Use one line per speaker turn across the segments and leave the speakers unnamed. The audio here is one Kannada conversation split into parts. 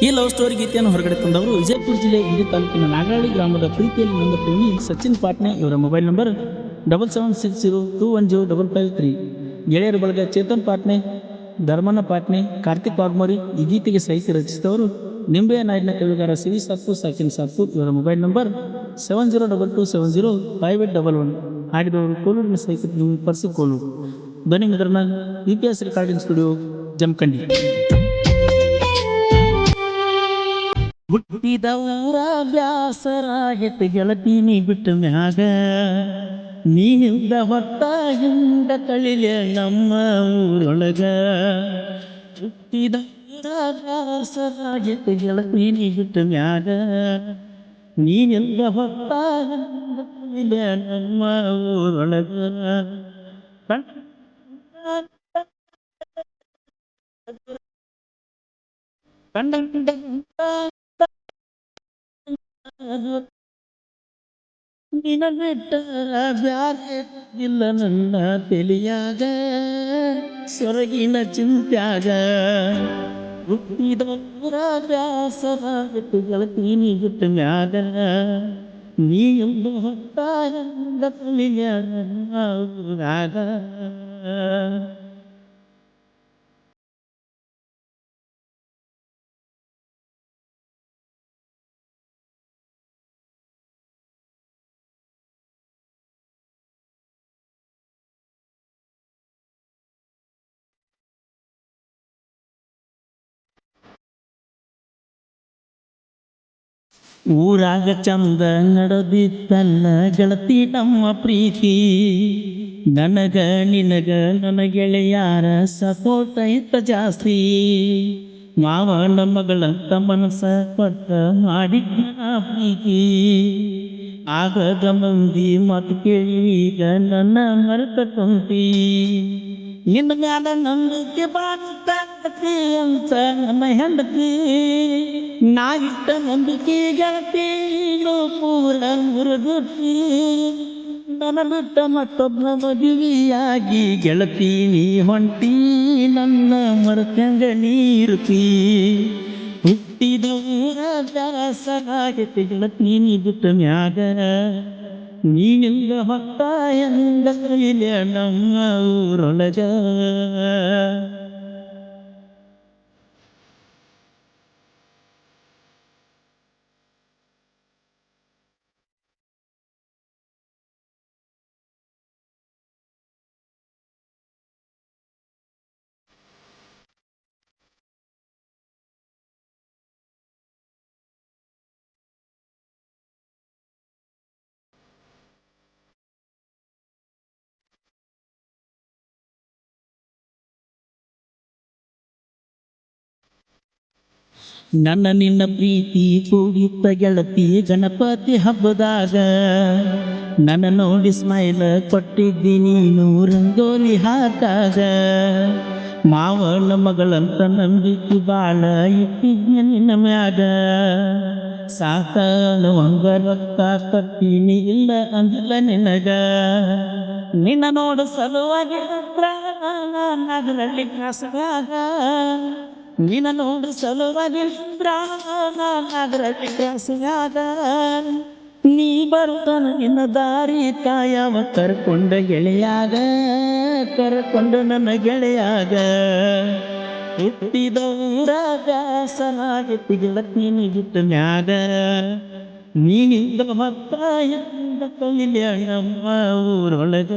ಈ ಲವ್ ಸ್ಟೋರಿ ಗೀತೆಯನ್ನು ಹೊರಗಡೆ ತಂದವರು ವಿಜಯಪುರ ಜಿಲ್ಲೆ ಇಂಡಿ ತಾಲೂಕಿನ ನಾಗರಹಳ್ಳಿ ಗ್ರಾಮದ ಪ್ರೀತಿಯಲ್ಲಿ ನನ್ನ ಪ್ರೇಮಿ ಸಚಿನ್ ಪಾಟ್ನೆ. ಇವರ ಮೊಬೈಲ್ ನಂಬರ್ 7760210553. ಗೆಳೆಯರ ಬಳಗ ಚೇತನ್ ಪಾಟ್ನೆ, ಧರ್ಮಣ್ಣ ಪಾಟ್ನೆ, ಕಾರ್ತಿಕ್ ವಾಗ್ಮೋರಿ. ಈ ಗೀತೆಗೆ ಸಾಹಿತ್ಯ ರಚಿಸಿದವರು ನಿಂಬೆಯ ನಾಡಿನ ಕವಿಗಾರ ಸಿವಿ ಸಾಕು ಸಚಿನ್ ಸಾಕು. ಇವರ ಮೊಬೈಲ್ ನಂಬರ್ 7022705811. ಹಾಡಿದವರು ಕೋಲೂರಿನ ಸಾಹಿತ್ಯ ಪರ್ಸು ಕೋಲೂರು. ಧ್ವನಿ ಮುದ್ರಣ UPS ರೆಕಾರ್ಡಿಂಗ್ ಸ್ಟುಡಿಯೋ ಜಮಖಂಡಿ. ಹುಟ್ಟಿದ ಊರ ಬ್ಯಾಸರಾಗೆತ್ತ ಗೆಳತೀನಿ ಬಿಟ್ಟ ಮ್ಯಾಗ, ನೀನಿಂದ ಹೊತ್ತ ಹಿಂದ ಕಳಿಲೆ ನಮ್ಮ ಊರೊಳಗ. ಹುಟ್ಟಿದ ಊರ ಬ್ಯಾಸರಾಗೆತ್ತ ಗೆಳತೀನಿ ಬಿಟ್ಟ ಮ್ಯಾಗ, ನೀನಿಂದ ಹೊತ್ತ ಹಿಂದ ಕಳಿಲೆ ನಮ್ಮ ಊರೊಳಗ. ನಿನ ಬಿಟ್ಟ ಬ್ಯಾರೆ ಇಲ್ಲ ನನ್ನ ತೆಲಿಯಾಗ, ಸೊರಗಿನ ಚಿಂತ್ಯಾಗ. ಹುಟ್ಟಿದವರ ಬ್ಯಾಸರ ಬಿಟ್ಟು ಗೆಳತೀನಿ ಬಿಟ್ಟ ಮ್ಯಾಗ, ನೀಯೊಂದು ಹೊತ್ತ ತಲಿಯ ನನ್ನ ಊರಾಗ. ಊರಾಗ ಚಂದ ನಡೆದಿತ್ತಲ್ಲ ಗೆಳತಿ ನಮ್ಮ ಪ್ರೀತಿ, ನನಗ ನಿನಗ ನನ್ನ ಗೆಳೆಯಾರ ಸಪೋರ್ಟ್ ಐತ ಜಾಸ್ತಿ. ಮಾವನ ಮಗಳಂತ ಮನಸ್ಸ ಕೊಟ್ಟ ಮಾಡಿದ್ನ ಪ್ರೀತಿ, ಆಗದ ಮಂದಿ ಮಾತು ಕೇಳಿ ಈಗ ನನ್ನ ಮರೆತ ಕುಂತಿ. ನಿನ್ನ ಮ್ಯಾಲ ನಂಬಿಕೆ ಬಾಳ್ತಿ ಅಂತ ನನ್ನ ಹೆಂಡತಿ, ನಾ ಇಟ್ಟ ನಂಬಿಕೆ ಗೆಳತಿ ಪೂರ ಮುರುಗುತ್ತಿ. ನನ್ನ ಬಿಟ್ಟ ಮತ್ತೊಬ್ಬ ಮದುವೆಯಾಗಿ ಗೆಳತಿ ನೀ ಹೊಂಟಿ, ನನ್ನ ಮರತಂಗ ನೀರುತ್ತಿ. ಹುಟ್ಟಿದ ಊರ ಬ್ಯಾಸರಾಗೆತ್ತ ಗೆಳತಿ ನೀ ಬಿಟ್ಟ ಮ್ಯಾಗ, ನೀನಿಂದ ಹೊತ್ತ ಎಂದ ಕೈಲೆ ನಮ್ಮ ಊರೊಳಗ. ನನ್ನ ನಿನ್ನ ಪ್ರೀತಿ ಕೂಡಿತ್ತ ಗೆಳತಿ ಗಣಪತಿ ಹಬ್ಬದಾಗ, ನನ್ನ ನೋಡಿ ಸ್ಮೈಲ್ ಕೊಟ್ಟಿದ್ದಿ ನೀನು ರಂಗೋಲಿ ಹಾಕಾಗ. ಮಾವನ ಮಗಳಂತ ನಂಬಿಕೆ ಬಾಳ ಇಟ್ಟಿದ್ದ ನಿನ್ನ ಮ್ಯಾಗ, ಸಾಕಾಗುವಂಗ ರೊಕ್ಕ ಕಟ್ಟಿನಿ ಇಲ್ಲ ಅಂದಿಲ್ಲ ನಿನಗ. ನಿನ್ನ ನೋಡು ಸಲುವಾಗಿ ನಗರಲ್ಲಿ ಕಾಸಗಾಗ, ನಿನ್ನ ನೋಡು ಸಲುವಾಗಿ ನಗರಲ್ಲಿ ಕಾಸಗಾಗ. ನೀ ಬರುತ್ತಾನ ನಿನ್ನ ದಾರಿ ಕಾಯವ ಕರ್ಕೊಂಡ ಗೆಳೆಯಾಗ, ಕರ್ಕೊಂಡ ನನ್ನ ಗೆಳೆಯಾಗ. ಹುಟ್ಟಿದ ಊರ ಬ್ಯಾಸರಾಗೆತ್ತ ಗೆಳತಿ ನೀ ಬಿಟ್ಟ ಮ್ಯಾಗ, ನೀನಿಂದ ಹೊತ್ತ ಎಂದ ಕೈಲೆ ನಮ್ಮ ಊರೊಳಗ.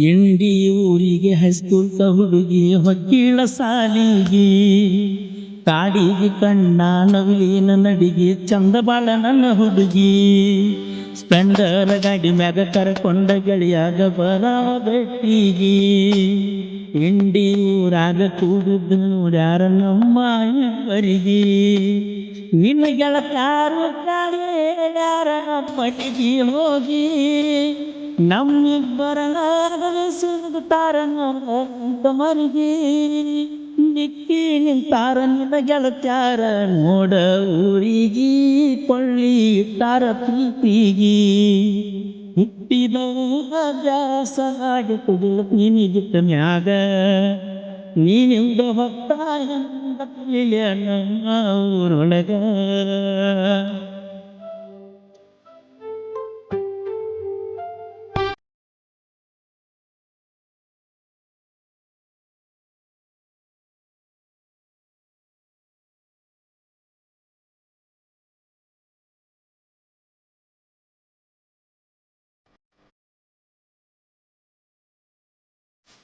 ಇಂಡಿ ಊರಿಗೆ ಹೈಸ್ಕೂಲ್ ಹುಡುಗಿ ಹೊಕ್ಕಿಳ ಸಾಲಿಗಿ, ಕಾಡಿಗೆ ಕಣ್ಣ ನವಿಲಿನ ನಡಿಗೆ ಚಂದ ಬಾಳ ನನ್ನ ಹುಡುಗಿ. ಸ್ಪೆಂಡರ ಗಾಡಿ ಮ್ಯಾಗ ಕರ್ಕೊಂಡ ಗೆಳೆಯಾಗ ಬರ ಬೆಟ್ಟಿಗಿ ಇಂಡಿ ಊರಾಗ ಕೂಡಿದ್ದು ನೋಡ್ಯಾರ ನಮ್ಮ ಬರಿಗಿ ನಿನ್ನ ಗೆಳತಾರು ಹೇಳ್ಯಾರ ಮಟ್ಟಿಗೆ ಹೋಗಿ ನಮ್ಮಿಬ್ಬರ ಸಿಗುತ್ತಾರ ಮರಿಗಿ ನಿಕ್ಕಿ ನಿಂತಾರ ನಿನ್ನ ಗೆಳತ್ಯಾರ ನೋಡ ಊರಿಗಿ ಕೊಳ್ಳಿ ಇಟ್ಟಾರ ಪ್ರೀತಿಗಿ ಹುಟ್ಟಿದವ ಅಭ್ಯಾಸ ಆಗಿತ್ತು ನೀನಿಗಿಟ್ಟ ಮ್ಯಾಗ ನೀನಿಂದ ಹೊತ್ತ ನಮ್ಮ ಊರೊಳಗ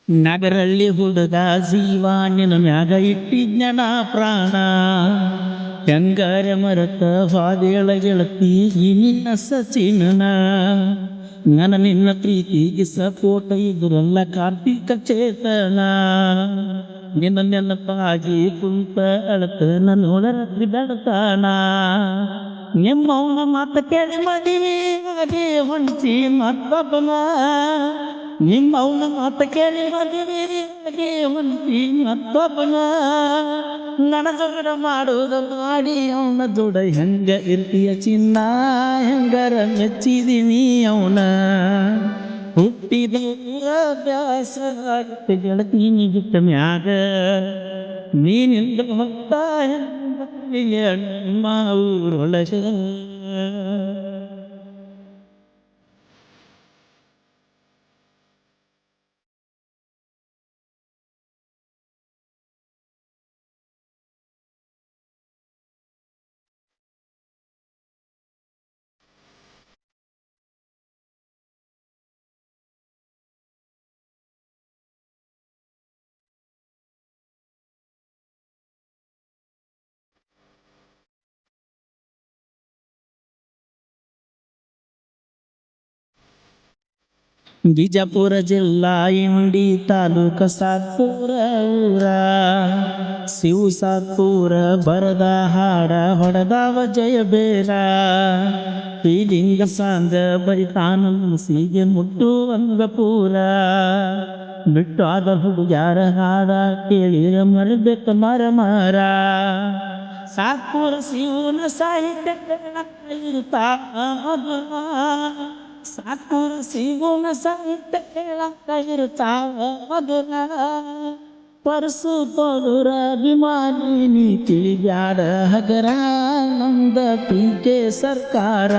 ನಗರಳ್ಳಿ ಹುಡುಗ ಜೀವ ನಿನ್ನ ಮ್ಯಾಗ ಇಟ್ಟಿಜ್ಞನ ಪ್ರಾಣ ಹೆಂಗಾರ ಮರತ ಹಾದೇಳ ಗೆಳತಿ ನಿನ್ನ ಸಚಿನನ ನನ್ನ ನಿನ್ನ ಪ್ರೀತಿಗೆ ಸಪೋಟ ಇದ್ರಲ್ಲ ಕಾರ್ತಿಕ ಚೇತನ ನಿನ್ನ ನೆನಪಾಗಿ ಕುಂತ ಅಳತನ ನೋಡರತ್ರಿ ಬೆಳತಾನ ನಿಮ್ಮವನ ಮಾತ ಕೇಳಿ ಮದುವೆ ಹೊಂಚಿ ಮತ್ತೊಬ್ಬನ ನಿಮ್ಮವನ ಮಾತ ಕೇಳಿ ಮದುವೆ ಹೊಂಚಿ ಮತ್ತೊಬ್ಬನ ನನಗರ ಮಾಡುವುದು ಮಾಡಿ ಅವನ ದುಡ ಹೆಂಗ ಇರ್ತೀಯ ಚಿನ್ನ ಹೆಂಗರ ಮೆಚ್ಚಿದೀನಿ ಅವನ ಹುಟ್ಟಿದ ಅಭ್ಯಾಸ ಆಗುತ್ತೆ ಗೆಳತಿ ಬಿಟ್ಟ ಮ್ಯಾಗ ನೀನಿಂದ ಹೊತ್ತ ನಮ್ಮ ಊರೊಳಗ ಬಿಜಾಪುರ ಜಿಲ್ಲಾ ಇಂಡಿ ತಾಲೂಕ ಸಾತ್ಪುರ ಊರ ಶಿವ ಸಾತ್ಪುರ ಬರದ ಹಾಡ ಹೊಡೆದವ ಜಯಬೇರ ಶ್ರೀಲಿಂಗ ಸಾಂಗ ಬರಿತಾನ ಮುಸಿಗೆ ಮುಟ್ಟುವಂಗ ಪೂರ ಬಿಟ್ಟಾದ ಹುಡುಗ್ಯಾರ ಹಾಡ ಕೇಳಿರ ಮರಬೇಕ ಮರ ಸಾತ್ಪುರ ಶಿವನ ಸಾಹಿತ್ಯ ಸಾತ್ಪುರ ಶಿವನ ಸಾಹಿತ್ಯ ಕೇಳಕ್ಕ ಇರ್ತಾವ ಮಧುರ ಪರಸು ಪಡುರ ಅಭಿಮಾನಿ ನೀತಿ ಬ್ಯಾಡ ಹಗರ ನಮ್ದ ಟೀಕೆ ಸರ್ಕಾರ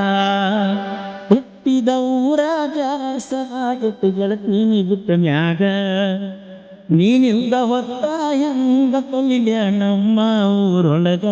ಹುಟ್ಟಿದ ಊರ ಅಭ್ಯಾಸ ಆಗಿತ್ತು ಗೆಳತಿ ಬಿಟ್ಟ ಮ್ಯಾಗ ನೀನಿಂದ ಹೊತ್ತ ಹೆಂಗ ಕೊಲ್ಲಿಯ ನಮ್ಮ ಊರೊಳಗ